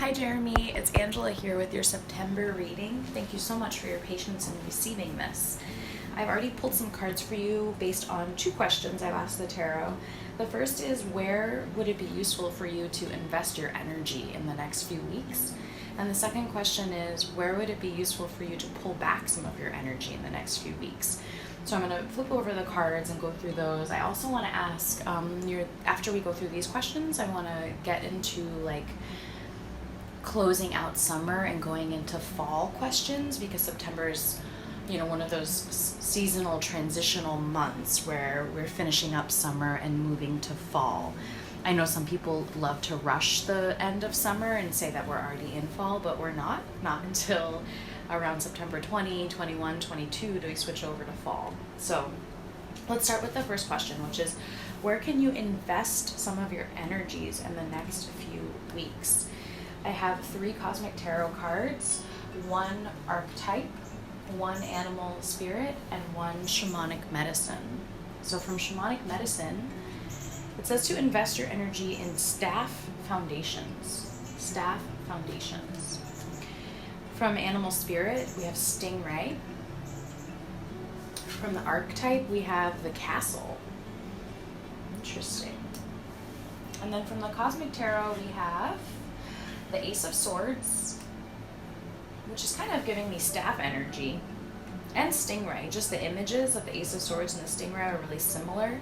Hi Jeremy, it's Angela here with your September reading. Thank you so much for your patience in receiving this. I've already pulled some cards for you based on two questions I've asked the tarot. The first is, where would it be useful for you to invest your energy in the next few weeks? And the second question is, where would it be useful for you to pull back some of your energy in the next few weeks? So I'm going to flip over the cards and go through those. I also want to ask, after we go through these questions, I want to get into closing out summer and going into fall questions, because September is one of those seasonal transitional months where we're finishing up summer and moving to fall. I know some people love to rush the end of summer and say that we're already in fall, but we're not until around September 20, 21, 22 do we switch over to fall. So let's start with the first question, which is, where can you invest some of your energies in the next few weeks? I have 3 cosmic tarot cards, 1 archetype, 1 animal spirit, and 1 shamanic medicine. So from shamanic medicine, it says to invest your energy in staff foundations. Staff foundations. From animal spirit, we have Stingray. From the archetype, we have the castle. Interesting. And then from the cosmic tarot, we have the Ace of Swords, which is kind of giving me staff energy, and Stingray. Just the images of the Ace of Swords and the Stingray are really similar,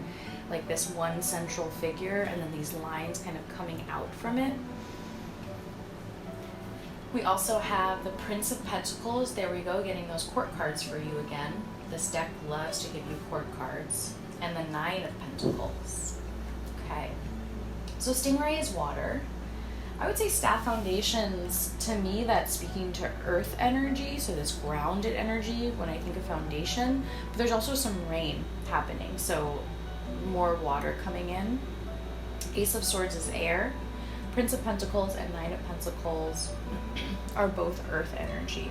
like this one central figure and then these lines kind of coming out from it. We also have the Prince of Pentacles. There we go, getting those court cards for you again. This deck loves to give you court cards. And the 9 of Pentacles. Okay, so Stingray is water. I would say staff foundations, to me, that's speaking to earth energy, so this grounded energy when I think of foundation. But there's also some rain happening, so more water coming in. Ace of Swords is air. Prince of Pentacles and 9 of Pentacles are both earth energy.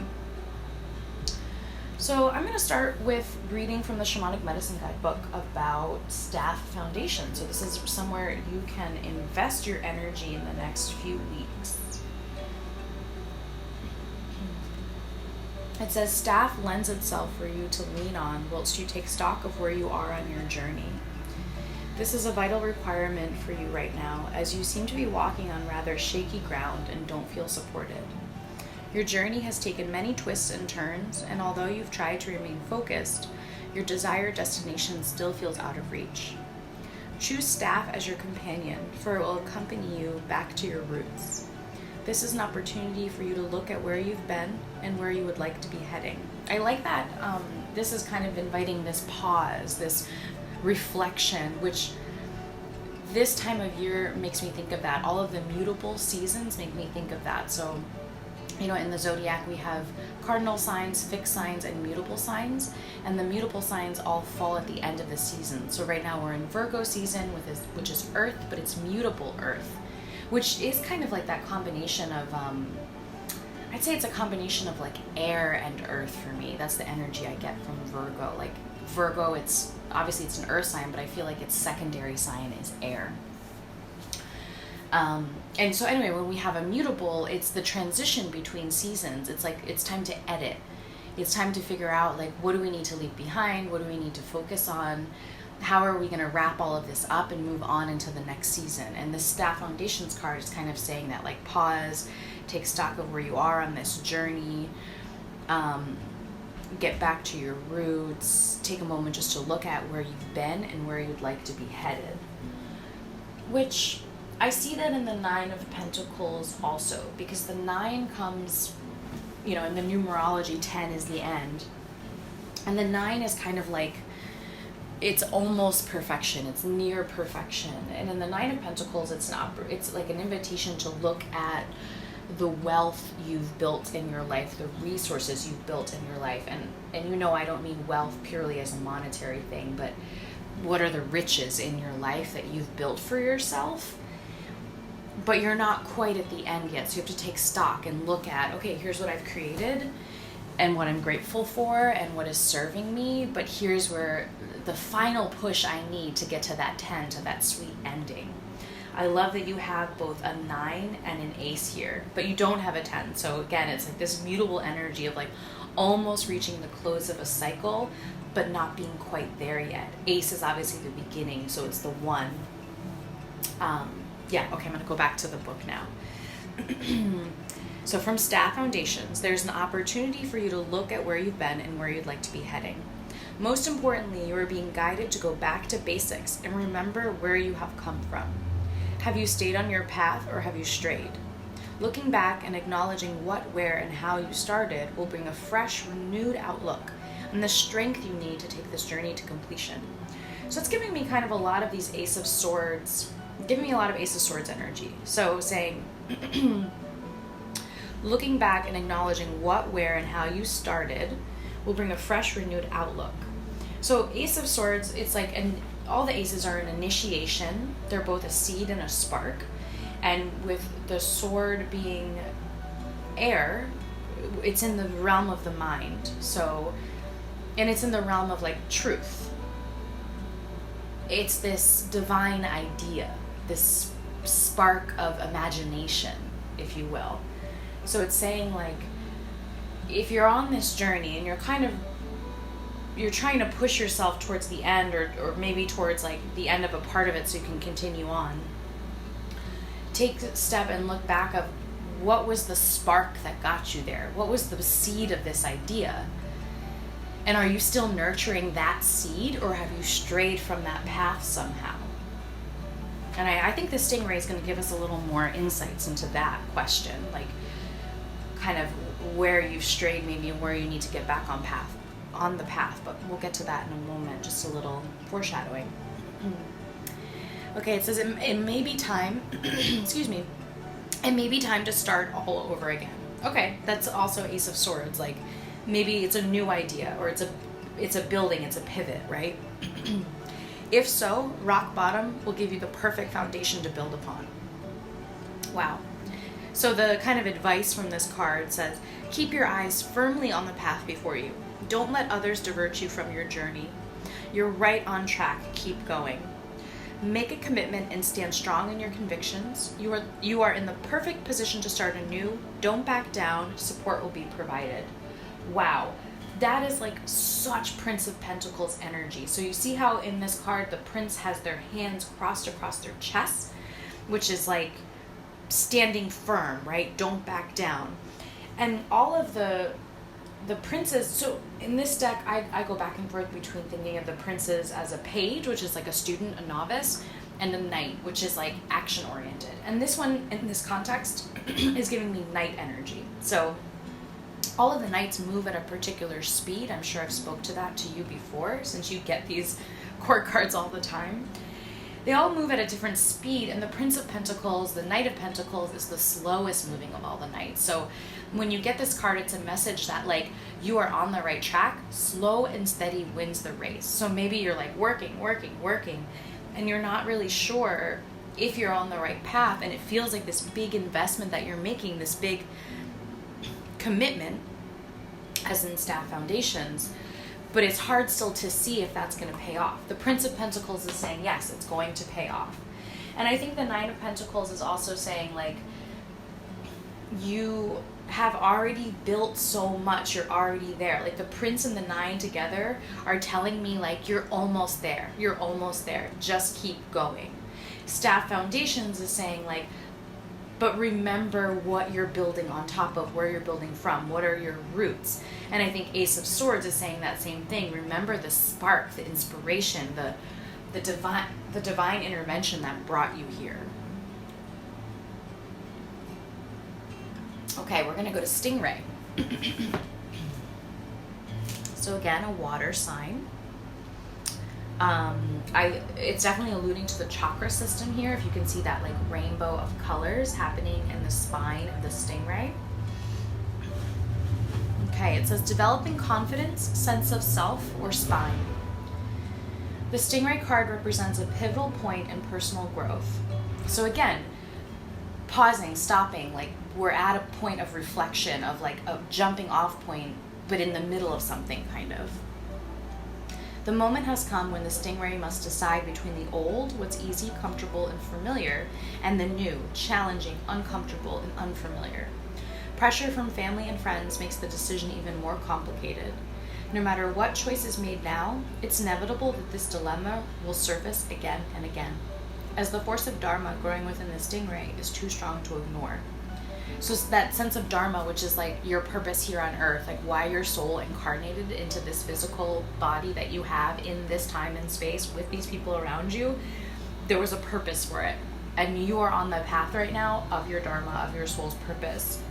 So I'm going to start with reading from the Shamanic Medicine Guidebook about staff foundation. So this is somewhere you can invest your energy in the next few weeks. It says, staff lends itself for you to lean on whilst you take stock of where you are on your journey. This is a vital requirement for you right now, as you seem to be walking on rather shaky ground and don't feel supported. Your journey has taken many twists and turns, and although you've tried to remain focused, your desired destination still feels out of reach. Choose staff as your companion, for it will accompany you back to your roots. This is an opportunity for you to look at where you've been and where you would like to be heading. I like that this is kind of inviting this pause, this reflection, which this time of year makes me think of that. All of the mutable seasons make me think of that. So in the zodiac, we have cardinal signs, fixed signs, and mutable signs. And the mutable signs all fall at the end of the season. So right now we're in Virgo season, which is earth, but it's mutable earth, which is kind of like that combination of, I'd say it's a combination of air and earth for me. That's the energy I get from Virgo. Virgo, it's an earth sign, but I feel like its secondary sign is air. And so anyway, when we have a mutable, it's the transition between seasons. It's time to edit. It's time to figure out what do we need to leave behind? What do we need to focus on? How are we going to wrap all of this up and move on into the next season? And the Staff Foundations card is kind of saying that, pause, take stock of where you are on this journey, get back to your roots, take a moment just to look at where you've been and where you'd like to be headed. Which I see that in the 9 of Pentacles also, because the 9 comes, in the numerology, 10 is the end. And the 9 is kind of it's almost perfection. It's near perfection. And in the 9 of Pentacles, it's like an invitation to look at the wealth you've built in your life, the resources you've built in your life. And I don't mean wealth purely as a monetary thing, but what are the riches in your life that you've built for yourself? But you're not quite at the end yet, so you have to take stock and look at, okay, here's what I've created and what I'm grateful for and what is serving me, but here's where the final push I need to get to that 10, to that sweet ending. I love that you have both a 9 and an ace here, but you don't have a 10. So again, it's like this mutable energy of like almost reaching the close of a cycle, but not being quite there yet. Ace is obviously the beginning, so it's the 1. Okay, I'm going to go back to the book now. So from Staff Foundations, there's an opportunity for you to look at where you've been and where you'd like to be heading. Most importantly, you are being guided to go back to basics and remember where you have come from. Have you stayed on your path or have you strayed? Looking back and acknowledging what, where, and how you started will bring a fresh, renewed outlook and the strength you need to take this journey to completion. So it's giving me kind of a lot of these Ace of Swords, giving me a lot of Ace of Swords energy. So saying, looking back and acknowledging what, where, and how you started will bring a fresh, renewed outlook. So Ace of Swords, it's like, and all the aces are an initiation. They're both a seed and a spark. And with the sword being air, it's in the realm of the mind. So, and it's in the realm of like truth. It's this divine idea, this spark of imagination, if you will. So it's saying like, if you're on this journey and you're trying to push yourself towards the end or maybe towards like the end of a part of it so you can continue on, take a step and look back of what was the spark that got you there? What was the seed of this idea? And are you still nurturing that seed or have you strayed from that path somehow? And I think the Stingray is going to give us a little more insights into that question, like kind of where you've strayed maybe and where you need to get back on the path, but we'll get to that in a moment, just a little foreshadowing. Okay, it says it may be time, excuse me, it may be time to start all over again. Okay, that's also Ace of Swords, like maybe it's a new idea or it's a building, it's a pivot, right? If so, rock bottom will give you the perfect foundation to build upon. Wow. So the kind of advice from this card says, keep your eyes firmly on the path before you. Don't let others divert you from your journey. You're right on track. Keep going. Make a commitment and stand strong in your convictions. You are in the perfect position to start anew. Don't back down. Support will be provided. Wow. That is like such Prince of Pentacles energy. So you see how in this card, the prince has their hands crossed across their chest, which is like standing firm, right? Don't back down. And all of the princes, so in this deck, I go back and forth between thinking of the princes as a page, which is like a student, a novice, and a knight, which is like action oriented. And this one, in this context, is giving me knight energy. So all of the knights move at a particular speed. I'm sure I've spoke to that to you before, since you get these court cards all the time. They all move at a different speed, and the Prince of Pentacles, the Knight of Pentacles, is the slowest moving of all the knights. So when you get this card, it's a message that like you are on the right track. Slow and steady wins the race. So maybe you're like working, and you're not really sure if you're on the right path, and it feels like this big investment that you're making, this big commitment, as in Staff Foundations, but it's hard still to see if that's going to pay off. The Prince of Pentacles is saying, yes, it's going to pay off. And I think the Nine of Pentacles is also saying, like, you have already built so much, you're already there. Like, the Prince and the Nine together are telling me, like, you're almost there, just keep going. Staff Foundations is saying, like, but remember what you're building on top of, where you're building from, what are your roots. And I think Ace of Swords is saying that same thing. Remember the spark, the inspiration, the divine intervention that brought you here. Okay, we're gonna go to Stingray. So again, a water sign. It's definitely alluding to the chakra system here. If you can see that like rainbow of colors happening in the spine of the Stingray. Okay, it says developing confidence, sense of self, or spine. The Stingray card represents a pivotal point in personal growth. So again, pausing, stopping, like we're at a point of reflection, of like a jumping off point, but in the middle of something kind of. The moment has come when the stingray must decide between the old, what's easy, comfortable, and familiar, and the new, challenging, uncomfortable, and unfamiliar. Pressure from family and friends makes the decision even more complicated. No matter what choice is made now, it's inevitable that this dilemma will surface again and again, as the force of Dharma growing within the stingray is too strong to ignore. So it's that sense of Dharma, which is like your purpose here on earth, like why your soul incarnated into this physical body that you have in this time and space with these people around you, there was a purpose for it. And you are on the path right now of your Dharma, of your soul's purpose.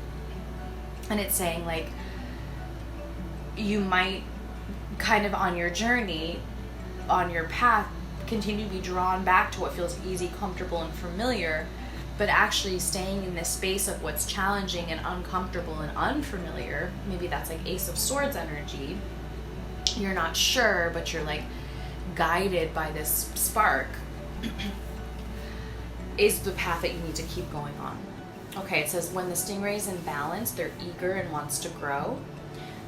And it's saying like, you might kind of on your journey, on your path, continue to be drawn back to what feels easy, comfortable, and familiar, but actually staying in this space of what's challenging and uncomfortable and unfamiliar. Maybe that's like Ace of Swords energy. You're not sure, but you're like guided by this spark is the path that you need to keep going on. Okay, it says when the stingray's in balance, they're eager and wants to grow.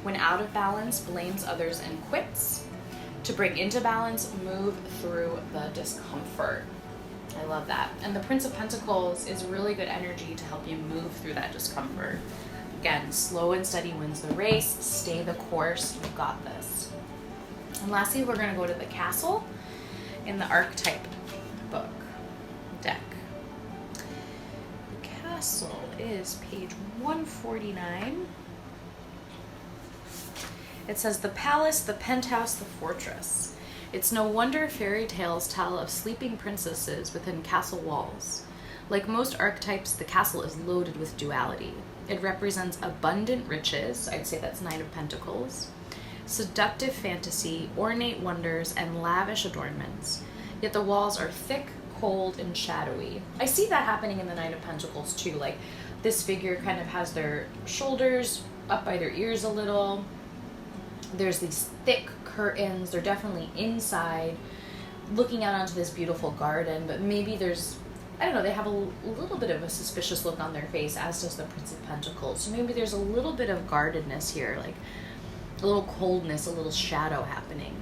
When out of balance, blames others and quits. To bring into balance, move through the discomfort. I love that. And the Prince of Pentacles is really good energy to help you move through that discomfort. Again, slow and steady wins the race. Stay the course. You've got this. And lastly, we're going to go to the Castle in the Archetype book deck. The Castle is page 149. It says the palace, the penthouse, the fortress. It's no wonder fairy tales tell of sleeping princesses within castle walls. Like most archetypes, the castle is loaded with duality. It represents abundant riches, I'd say that's Knight of Pentacles, seductive fantasy, ornate wonders, and lavish adornments. Yet the walls are thick, cold, and shadowy. I see that happening in the Knight of Pentacles too. Like this figure kind of has their shoulders up by their ears a little. There's these thick curtains. They're definitely inside, looking out onto this beautiful garden, but maybe there's, I don't know, they have a little bit of a suspicious look on their face, as does the Prince of Pentacles. So maybe there's a little bit of guardedness here, like a little coldness, a little shadow happening.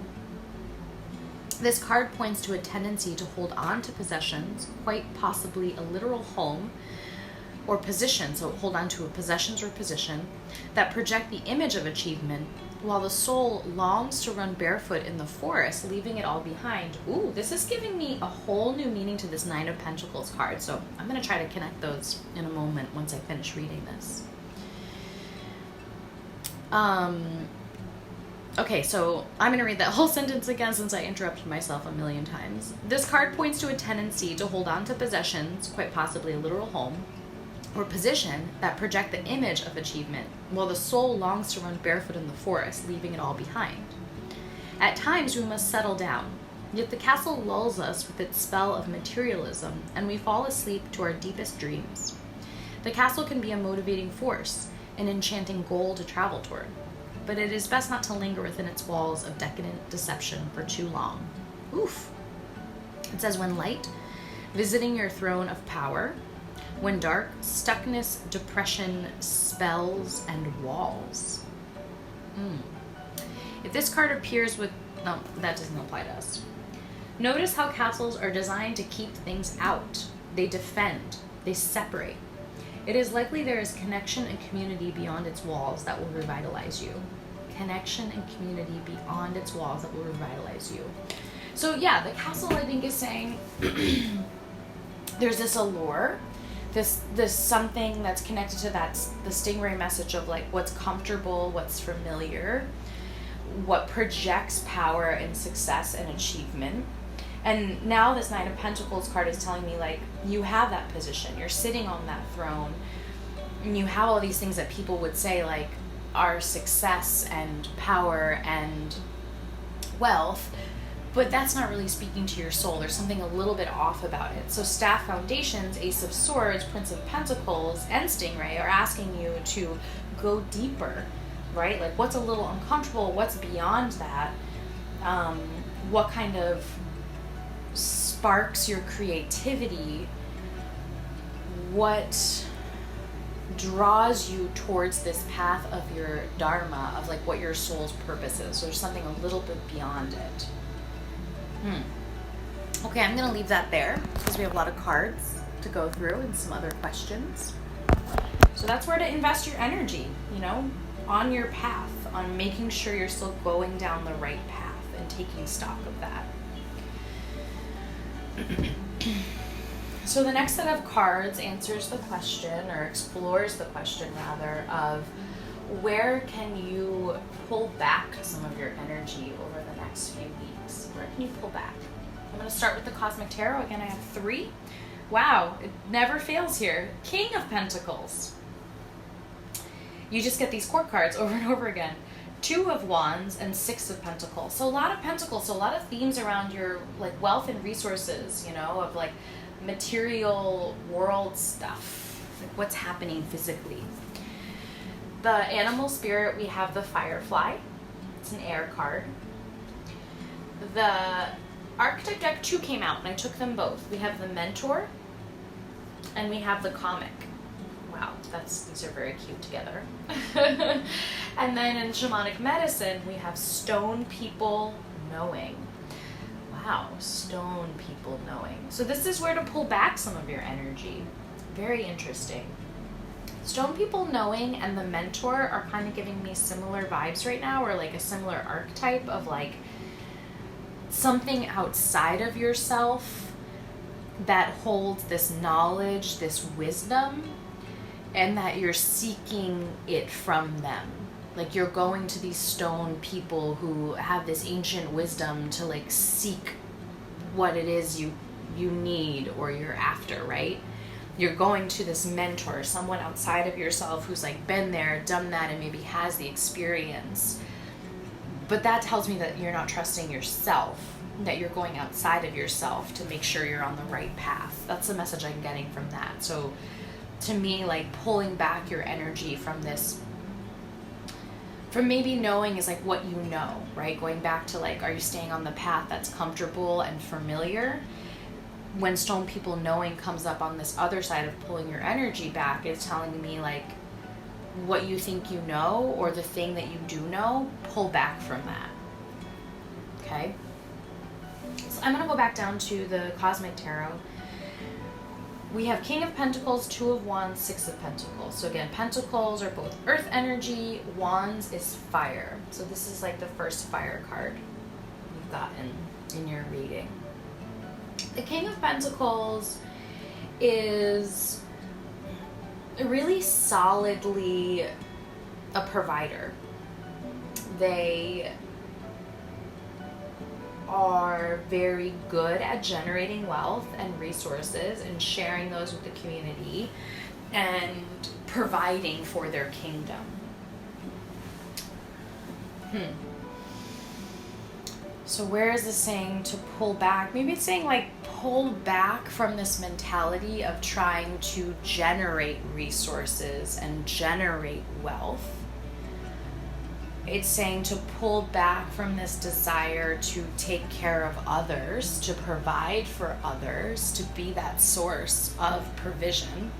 This card points to a tendency to hold on to possessions, quite possibly a literal home or position, so hold on to possessions or position, that project the image of achievement, while the soul longs to run barefoot in the forest, leaving it all behind. Ooh, this is giving me a whole new meaning to this Nine of Pentacles card, so I'm going to try to connect those in a moment once I finish reading this. Okay, so I'm going to read that whole sentence again since I interrupted myself a million times. This card points to a tendency to hold on to possessions, quite possibly a literal home, or position that project the image of achievement, while the soul longs to run barefoot in the forest, leaving it all behind. At times we must settle down, yet the castle lulls us with its spell of materialism, and we fall asleep to our deepest dreams. The castle can be a motivating force, an enchanting goal to travel toward, but it is best not to linger within its walls of decadent deception for too long. Oof. It says, when light, visiting your throne of power, when dark, stuckness, depression, spells, and walls. If this card appears with... No, that doesn't apply to us. Notice how castles are designed to keep things out. They defend. They separate. It is likely there is connection and community beyond its walls that will revitalize you. Connection and community beyond its walls that will revitalize you. So yeah, the castle, I think, is saying there's this allure, this something that's connected to that, the stingray message of like what's comfortable, what's familiar, what projects power and success and achievement. And now this Knight of Pentacles card is telling me like you have that position, you're sitting on that throne, and you have all these things that people would say like are success and power and wealth, but that's not really speaking to your soul. There's something a little bit off about it. So Staff Foundations, Ace of Swords, Prince of Pentacles, and Stingray are asking you to go deeper, right? Like what's a little uncomfortable, what's beyond that, what kind of sparks your creativity, what draws you towards this path of your dharma, of like what your soul's purpose is. So there's something a little bit beyond it. Okay, I'm gonna leave that there because we have a lot of cards to go through and some other questions. So that's where to invest your energy, you know, on your path, on making sure you're still going down the right path and taking stock of that. So the next set of cards answers the question, or explores the question rather, of where can you pull back some of your energy over the next few weeks? Where can you pull back? I'm going to start with the Cosmic Tarot. Again, I have 3. Wow, it never fails here. King of Pentacles. You just get these court cards over and over again. 2 of Wands and 6 of Pentacles. So a lot of Pentacles, so a lot of themes around your like wealth and resources, you know, of like material world stuff, like what's happening physically. The animal spirit, we have the Firefly. It's an air card. The Archetype deck 2 came out, and I took them both. We have the Mentor, and we have the Comic. Wow, these are very cute together. And then in Shamanic Medicine, we have Stone People Knowing. Wow, Stone People Knowing. So this is where to pull back some of your energy. Very interesting. Stone People Knowing and the Mentor are kind of giving me similar vibes right now, or like a similar archetype of like something outside of yourself that holds this knowledge, this wisdom, and that you're seeking it from them. Like you're going to these stone people who have this ancient wisdom to like seek what it is you need or you're after, right? You're going to this mentor, someone outside of yourself who's like been there, done that, and maybe has the experience. But that tells me that you're not trusting yourself, that you're going outside of yourself to make sure you're on the right path. That's the message I'm getting from that. So to me, like pulling back your energy from this, from maybe knowing is like what you know, right? Going back to like, are you staying on the path that's comfortable and familiar? When Stone People Knowing comes up on this other side of pulling your energy back, it's telling me like what you think you know, or the thing that you do know, pull back from that. Okay? So I'm going to go back down to the Cosmic Tarot. We have King of Pentacles, 2 of Wands, 6 of Pentacles. So again, Pentacles are both earth energy, Wands is fire. So this is like the first fire card you've gotten in your reading. The King of Pentacles is really solidly a provider. They are very good at generating wealth and resources and sharing those with the community and providing for their kingdom. So where is this saying to pull back? Maybe it's saying like pull back from this mentality of trying to generate resources and generate wealth. It's saying to pull back from this desire to take care of others, to provide for others, to be that source of provision.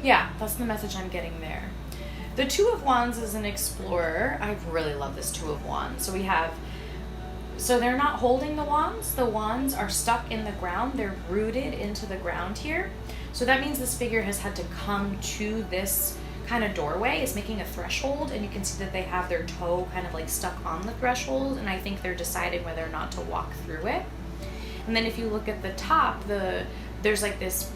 Yeah, that's the message I'm getting there. The 2 of Wands is an explorer. I really love this 2 of Wands. So they're not holding the wands. The wands are stuck in the ground. They're rooted into the ground here. So that means this figure has had to come to this kind of doorway. It's making a threshold, and you can see that they have their toe kind of like stuck on the threshold, and I think they're deciding whether or not to walk through it. And then if you look at the top, there's like this,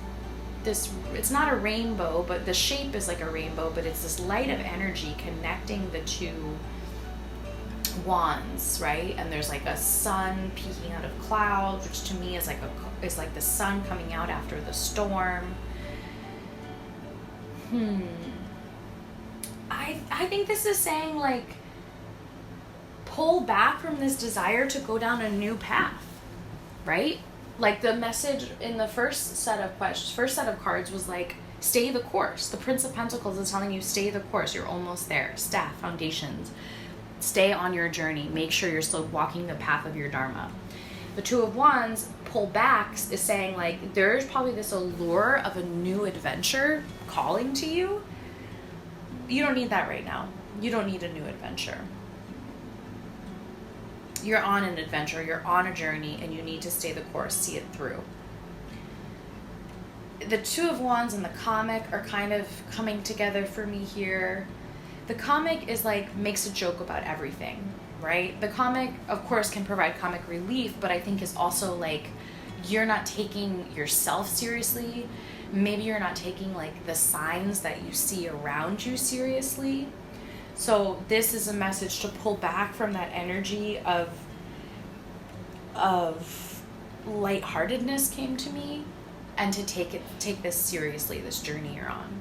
it's not a rainbow, but the shape is like a rainbow, but it's this light of energy connecting the 2 wands, right? And there's like a sun peeking out of clouds, which to me is like the sun coming out after the storm. I think this is saying like pull back from this desire to go down a new path, right? Like the message in the first set of cards was like, stay the course. The Prince of Pentacles is telling you, stay the course. You're almost there. Staff, foundations. Stay on your journey. Make sure you're still walking the path of your Dharma. The 2 of Wands, pull back is saying like there's probably this allure of a new adventure calling to you. You don't need that right now. You don't need a new adventure. You're on an adventure, you're on a journey, and you need to stay the course, see it through. The Two of Wands and the comic are kind of coming together for me here. The comic is like, makes a joke about everything, right? The comic, of course, can provide comic relief, but I think is also like, you're not taking yourself seriously. Maybe you're not taking like the signs that you see around you seriously. So this is a message to pull back from that energy of lightheartedness came to me, and to take this seriously, this journey you're on.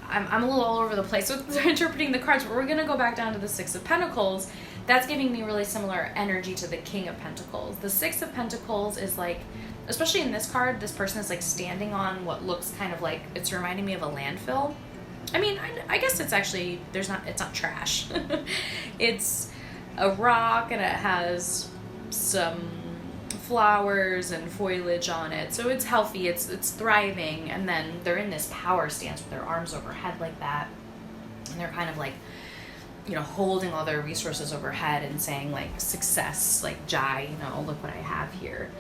I'm a little all over the place with interpreting the cards, but we're going to go back down to the Six of Pentacles. That's giving me really similar energy to the King of Pentacles. The Six of Pentacles is like, especially in this card, this person is like standing on what looks kind of like, it's reminding me of a landfill. I mean, I guess it's actually, it's not trash. It's a rock and it has some flowers and foliage on it. So it's healthy, it's thriving. And then they're in this power stance with their arms overhead like that. And they're kind of like, you know, holding all their resources overhead and saying like success, like Jai, you know, look what I have here.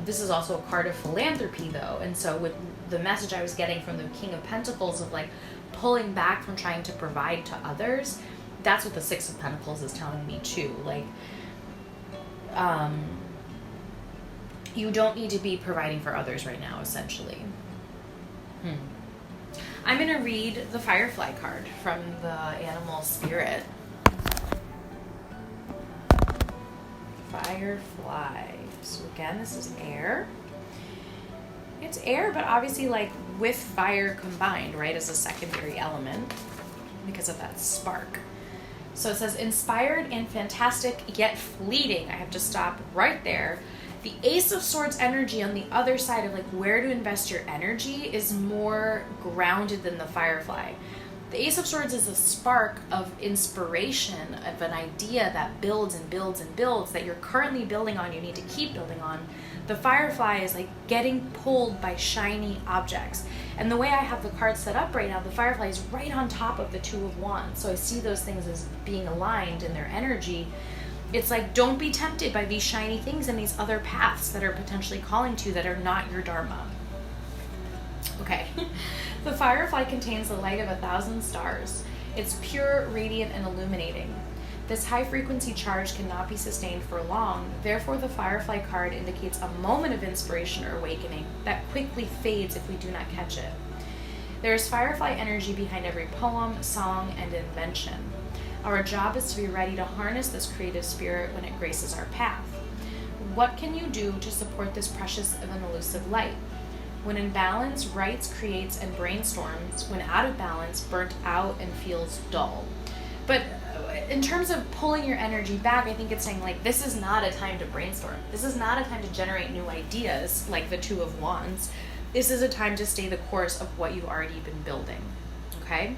This is also a card of philanthropy though. And so with the message I was getting from the King of Pentacles of like pulling back from trying to provide to others, that's what the Six of Pentacles is telling me too. Like, you don't need to be providing for others right now, essentially. I'm going to read the Firefly card from the Animal Spirit. Firefly. So again, this is air. It's air, but obviously like with fire combined, right, as a secondary element because of that spark. So it says, inspired and fantastic, yet fleeting. I have to stop right there. The Ace of Swords energy on the other side of like where to invest your energy is more grounded than the Firefly. The Ace of Swords is a spark of inspiration, of an idea that builds and builds and builds, that you're currently building on, you need to keep building on. The Firefly is like getting pulled by shiny objects. And the way I have the card set up right now, the Firefly is right on top of the Two of Wands. So I see those things as being aligned in their energy. It's like, don't be tempted by these shiny things and these other paths that are potentially calling to you that are not your dharma. Okay. The Firefly contains the light of 1,000 stars. It's pure, radiant, and illuminating. This high frequency charge cannot be sustained for long. Therefore, the Firefly card indicates a moment of inspiration or awakening that quickly fades if we do not catch it. There is Firefly energy behind every poem, song, and invention. Our job is to be ready to harness this creative spirit when it graces our path. What can you do to support this precious and elusive light? When in balance, writes, creates, and brainstorms. When out of balance, burnt out and feels dull. But in terms of pulling your energy back, I think it's saying like, this is not a time to brainstorm. This is not a time to generate new ideas like the Two of Wands. This is a time to stay the course of what you've already been building, okay?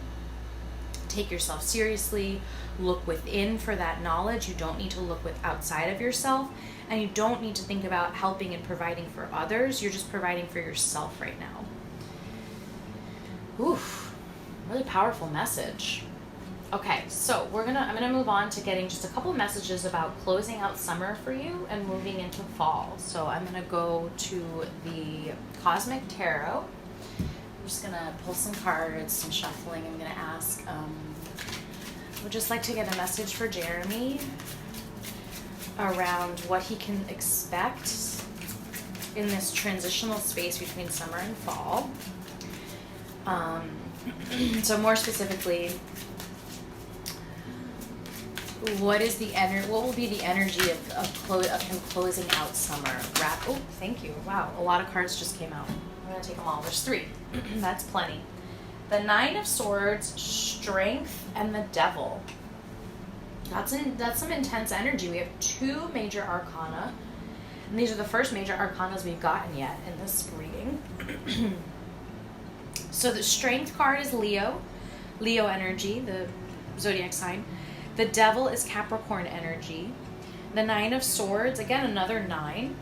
Take yourself seriously, look within for that knowledge. You don't need to look outside of yourself, and you don't need to think about helping and providing for others. You're just providing for yourself right now. Oof, really powerful message. Okay, so I'm gonna move on to getting just a couple of messages about closing out summer for you and moving into fall. So I'm gonna go to the Cosmic Tarot. I'm just gonna pull some cards, some shuffling. I'm gonna ask, I would just like to get a message for Jeremy around what he can expect in this transitional space between summer and fall. So more specifically, what will be the energy of him closing out summer? Oh, thank you. Wow, a lot of cards just came out. I'm gonna take them all. There's 3. That's plenty. The Nine of Swords, Strength, and the Devil. That's some intense energy. We have 2 major arcana, and these are the first major arcanas we've gotten yet in this reading. So the Strength card is Leo energy, the zodiac sign. The Devil is Capricorn energy. The Nine of Swords, again, another 9.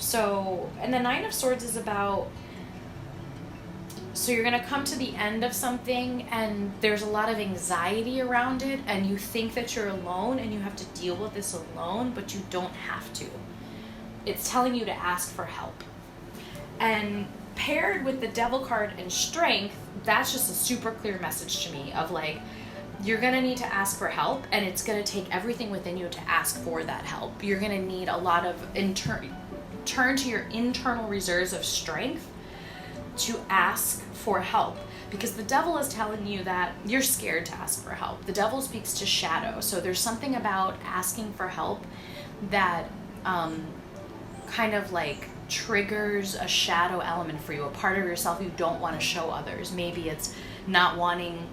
So, and the Nine of Swords is about, so you're going to come to the end of something and there's a lot of anxiety around it and you think that you're alone and you have to deal with this alone, but you don't have to. It's telling you to ask for help. And paired with the Devil card and Strength, that's just a super clear message to me of like, you're going to need to ask for help, and it's going to take everything within you to ask for that help. You're going to need a lot of turn to your internal reserves of strength to ask for help, because the Devil is telling you that you're scared to ask for help. The Devil speaks to shadow. So there's something about asking for help that kind of like triggers a shadow element for you, a part of yourself you don't want to show others. Maybe it's not wanting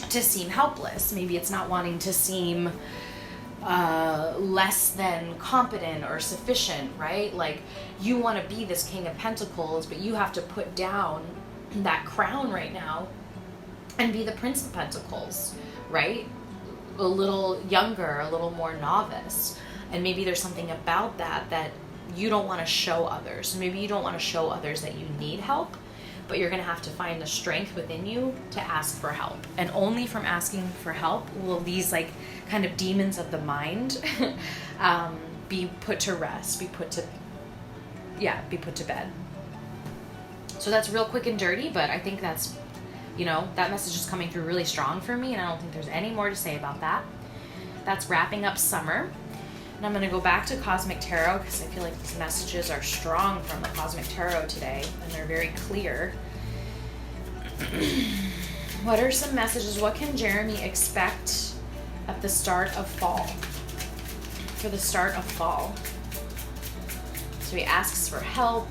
to seem helpless. Maybe it's not wanting to seem less than competent or sufficient, right? Like you want to be this King of Pentacles, but you have to put down that crown right now and be the Prince of Pentacles, right? A little younger, a little more novice. And maybe there's something about that you don't want to show others. Maybe you don't want to show others that you need help, but you're going to have to find the strength within you to ask for help. And only from asking for help will these like kind of demons of the mind be put to rest, be put to bed. So that's real quick and dirty, but I think that's, that message is coming through really strong for me, and I don't think there's any more to say about that. That's wrapping up summer. And I'm going to go back to Cosmic Tarot because I feel like these messages are strong from the Cosmic Tarot today, and they're very clear. What are some messages? What can Jeremy expect at the start of fall? For the start of fall. So he asks for help.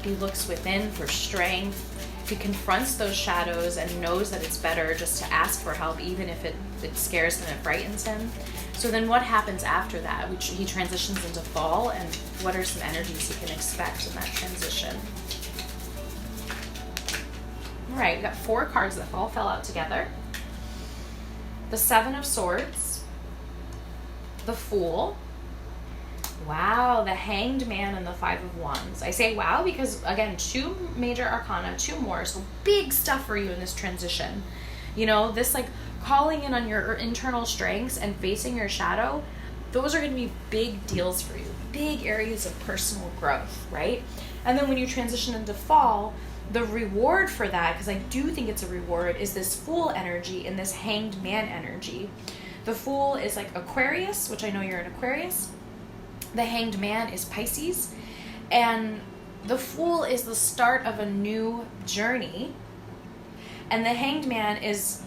He looks within for strength. He confronts those shadows and knows that it's better just to ask for help, even if it scares him and it frightens him. So then what happens after that? He transitions into fall, and what are some energies he can expect in that transition? All right, we got 4 cards that all fell out together. The Seven of Swords, the Fool, wow, the Hanged Man, and the Five of Wands. I say wow because, again, 2 major arcana, 2 more, so big stuff for you in this transition. This like calling in on your internal strengths and facing your shadow, those are going to be big deals for you, big areas of personal growth, right? And then when you transition into fall, the reward for that, because I do think it's a reward, is this Fool energy and this Hanged Man energy. The Fool is like Aquarius, which I know you're an Aquarius. The Hanged Man is Pisces. And the Fool is the start of a new journey. And the Hanged Man is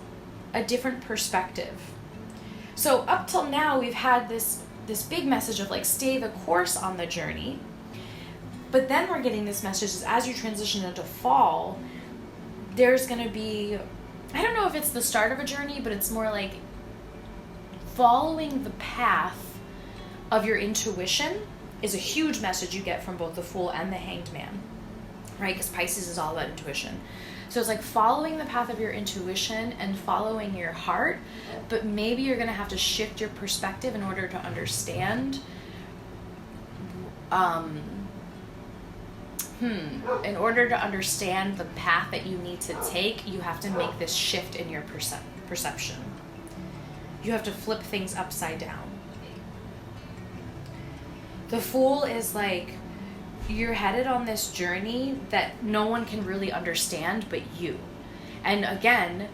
a different perspective. So up till now, we've had this big message of like, stay the course on the journey. But then we're getting this message is as you transition into fall, there's going to be, I don't know if it's the start of a journey, but it's more like following the path of your intuition is a huge message you get from both the Fool and the Hanged Man, right? Because Pisces is all about intuition. So it's like following the path of your intuition and following your heart, but maybe you're going to have to shift your perspective in order to understand, in order to understand the path that you need to take, you have to make this shift in your perception. You have to flip things upside down. The Fool is like, you're headed on this journey that no one can really understand but you. And again,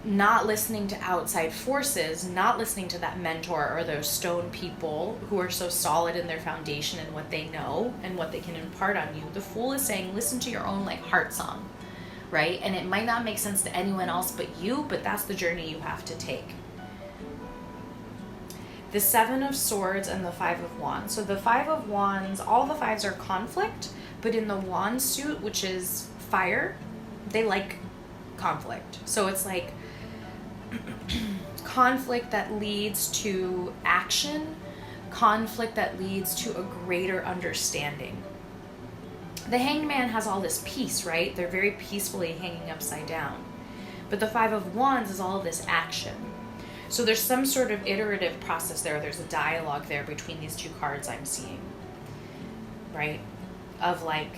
not listening to outside forces, not listening to that mentor or those stone people who are so solid in their foundation and what they know and what they can impart on you. The Fool is saying, listen to your own like heart song, right? And it might not make sense to anyone else but you, but that's the journey you have to take. The Seven of Swords and the Five of Wands. So the Five of Wands, all the fives are conflict, but in the wand suit, which is fire, they like conflict. So it's like conflict that leads to action, conflict that leads to a greater understanding. The Hanged Man has all this peace, right? They're very peacefully hanging upside down. But the Five of Wands is all of this action. So there's some sort of iterative process there. There's a dialogue there between these 2 cards I'm seeing. right? Of like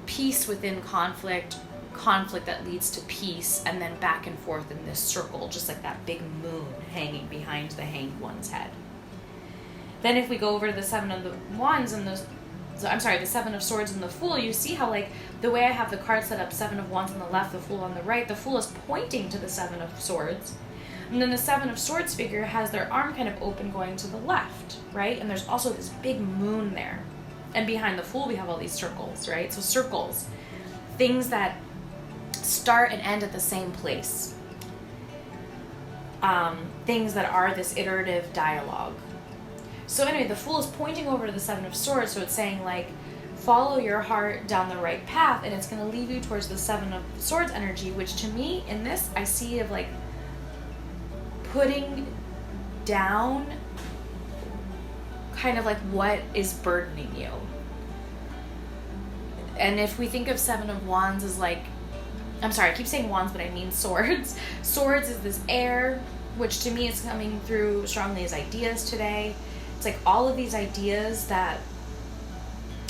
peace within conflict, conflict that leads to peace, and then back and forth in this circle, just like that big moon hanging behind the hanged one's head. Then if we go over to the Seven of Wands and the Seven of Swords and the Fool, you see how like the way I have the card set up, Seven of Wands on the left, the Fool on the right, the Fool is pointing to the Seven of Swords. And then the Seven of Swords figure has their arm kind of open going to the left, right? And there's also this big moon there. And behind the Fool, we have all these circles, right? So circles, things that start and end at the same place. Things that are this iterative dialogue. So anyway, the Fool is pointing over to the Seven of Swords, so it's saying like, follow your heart down the right path, and it's going to lead you towards the Seven of Swords energy, which to me, in this, I see of like putting down kind of like what is burdening you. And if we think of Seven of Wands as like, I'm sorry, I keep saying wands, but I mean swords. Swords is this air, which to me is coming through strongly as ideas today. It's like all of these ideas that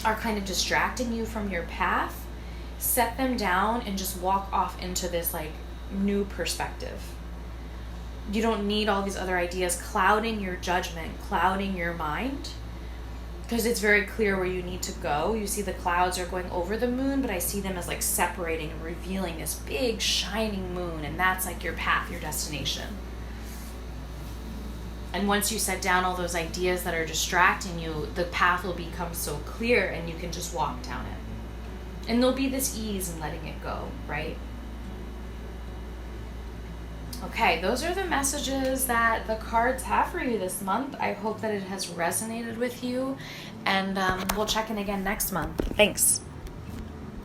are kind of distracting you from your path, set them down and just walk off into this like new perspective. You don't need all these other ideas clouding your judgment, clouding your mind, because it's very clear where you need to go. You see the clouds are going over the moon, but I see them as like separating and revealing this big shining moon, and that's like your path, your destination. And once you set down all those ideas that are distracting you, the path will become so clear and you can just walk down it. And there'll be this ease in letting it go, right? Okay, those are the messages that the cards have for you this month. I hope that it has resonated with you, and we'll check in again next month. Thanks.